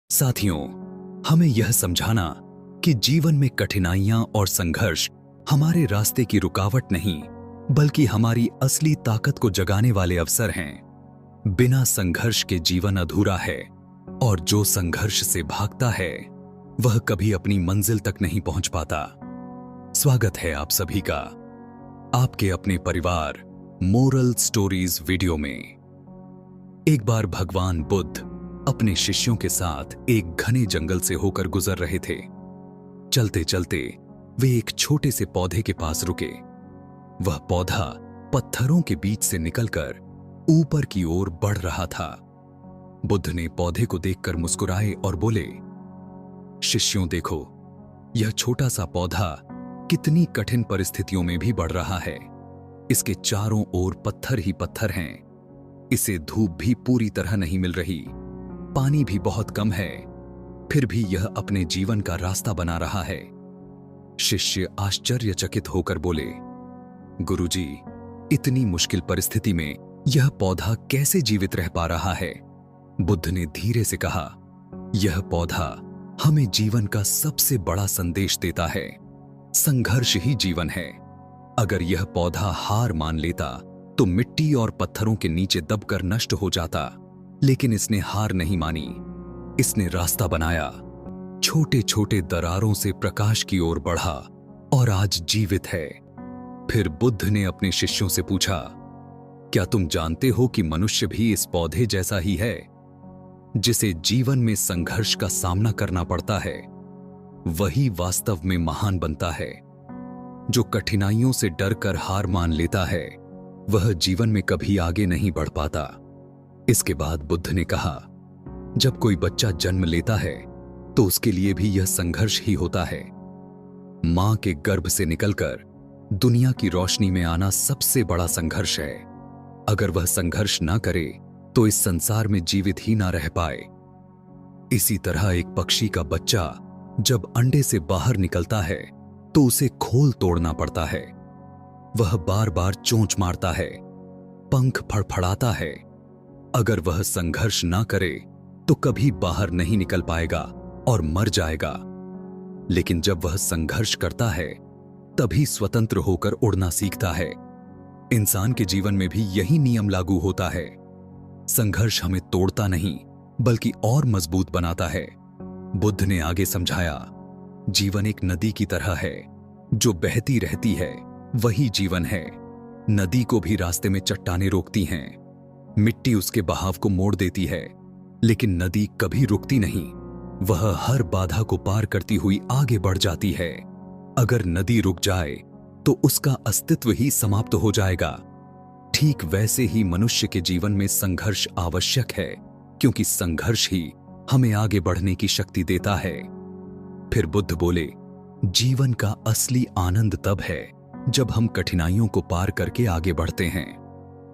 साथियों, हमें यह समझाना कि जीवन में कठिनाइयां और संघर्ष हमारे रास्ते की रुकावट नहीं, बल्कि हमारी असली ताकत को जगाने वाले अवसर हैं। बिना संघर्ष के जीवन अधूरा है और जो संघर्ष से भागता है वह कभी अपनी मंजिल तक नहीं पहुंच पाता। स्वागत है आप सभी का आपके अपने परिवार मोरल स्टोरीज वीडियो में। एक बार भगवान बुद्ध अपने शिष्यों के साथ एक घने जंगल से होकर गुजर रहे थे। चलते चलते वे एक छोटे से पौधे के पास रुके। वह पौधा पत्थरों के बीच से निकलकर ऊपर की ओर बढ़ रहा था। बुद्ध ने पौधे को देखकर मुस्कुराए और बोले, शिष्यों देखो, यह छोटा सा पौधा कितनी कठिन परिस्थितियों में भी बढ़ रहा है। इसके चारों ओर पत्थर ही पत्थर हैं। इसे धूप भी पूरी तरह नहीं मिल रही, पानी भी बहुत कम है, फिर भी यह अपने जीवन का रास्ता बना रहा है। शिष्य आश्चर्यचकित होकर बोले, गुरुजी, इतनी मुश्किल परिस्थिति में यह पौधा कैसे जीवित रह पा रहा है? बुद्ध ने धीरे से कहा, यह पौधा हमें जीवन का सबसे बड़ा संदेश देता है। संघर्ष ही जीवन है। अगर यह पौधा हार मान लेता तो मिट्टी और पत्थरों के नीचे दबकर नष्ट हो जाता, लेकिन इसने हार नहीं मानी। इसने रास्ता बनाया, छोटे छोटे दरारों से प्रकाश की ओर बढ़ा और आज जीवित है। फिर बुद्ध ने अपने शिष्यों से पूछा, क्या तुम जानते हो कि मनुष्य भी इस पौधे जैसा ही है, जिसे जीवन में संघर्ष का सामना करना पड़ता है? वही वास्तव में महान बनता है। जो कठिनाइयों से डरकर हार मान लेता है वह जीवन में कभी आगे नहीं बढ़ पाता। इसके बाद बुद्ध ने कहा, जब कोई बच्चा जन्म लेता है तो उसके लिए भी यह संघर्ष ही होता है। मां के गर्भ से निकलकर दुनिया की रोशनी में आना सबसे बड़ा संघर्ष है। अगर वह संघर्ष ना करे तो इस संसार में जीवित ही ना रह पाए। इसी तरह एक पक्षी का बच्चा जब अंडे से बाहर निकलता है तो उसे खोल तोड़ना पड़ता है। वह बार बार चोंच मारता है, पंख फड़फड़ाता है। अगर वह संघर्ष ना करे तो कभी बाहर नहीं निकल पाएगा और मर जाएगा। लेकिन जब वह संघर्ष करता है तभी स्वतंत्र होकर उड़ना सीखता है। इंसान के जीवन में भी यही नियम लागू होता है। संघर्ष हमें तोड़ता नहीं बल्कि और मजबूत बनाता है। बुद्ध ने आगे समझाया, जीवन एक नदी की तरह है, जो बहती रहती है वही जीवन है। नदी को भी रास्ते में चट्टानें रोकती हैं, मिट्टी उसके बहाव को मोड़ देती है, लेकिन नदी कभी रुकती नहीं। वह हर बाधा को पार करती हुई आगे बढ़ जाती है। अगर नदी रुक जाए तो उसका अस्तित्व ही समाप्त हो जाएगा। ठीक वैसे ही मनुष्य के जीवन में संघर्ष आवश्यक है, क्योंकि संघर्ष ही हमें आगे बढ़ने की शक्ति देता है। फिर बुद्ध बोले, जीवन का असली आनंद तब है जब हम कठिनाइयों को पार करके आगे बढ़ते हैं।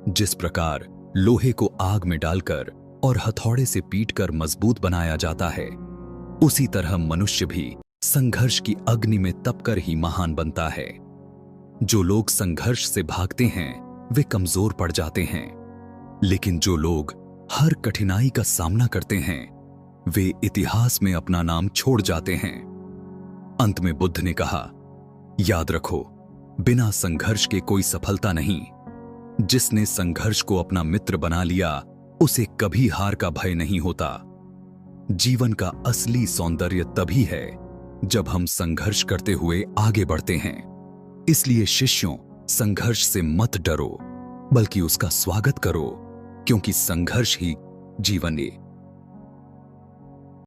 जिस प्रकार लोहे को आग में डालकर और हथौड़े से पीटकर मजबूत बनाया जाता है, उसी तरह मनुष्य भी संघर्ष की अग्नि में तपकर ही महान बनता है। जो लोग संघर्ष से भागते हैं वे कमजोर पड़ जाते हैं, लेकिन जो लोग हर कठिनाई का सामना करते हैं वे इतिहास में अपना नाम छोड़ जाते हैं। अंत में बुद्ध ने कहा, याद रखो, बिना संघर्ष के कोई सफलता नहीं। जिसने संघर्ष को अपना मित्र बना लिया उसे कभी हार का भय नहीं होता। जीवन का असली सौंदर्य तभी है जब हम संघर्ष करते हुए आगे बढ़ते हैं। इसलिए शिष्यों, संघर्ष से मत डरो, बल्कि उसका स्वागत करो, क्योंकि संघर्ष ही जीवन है।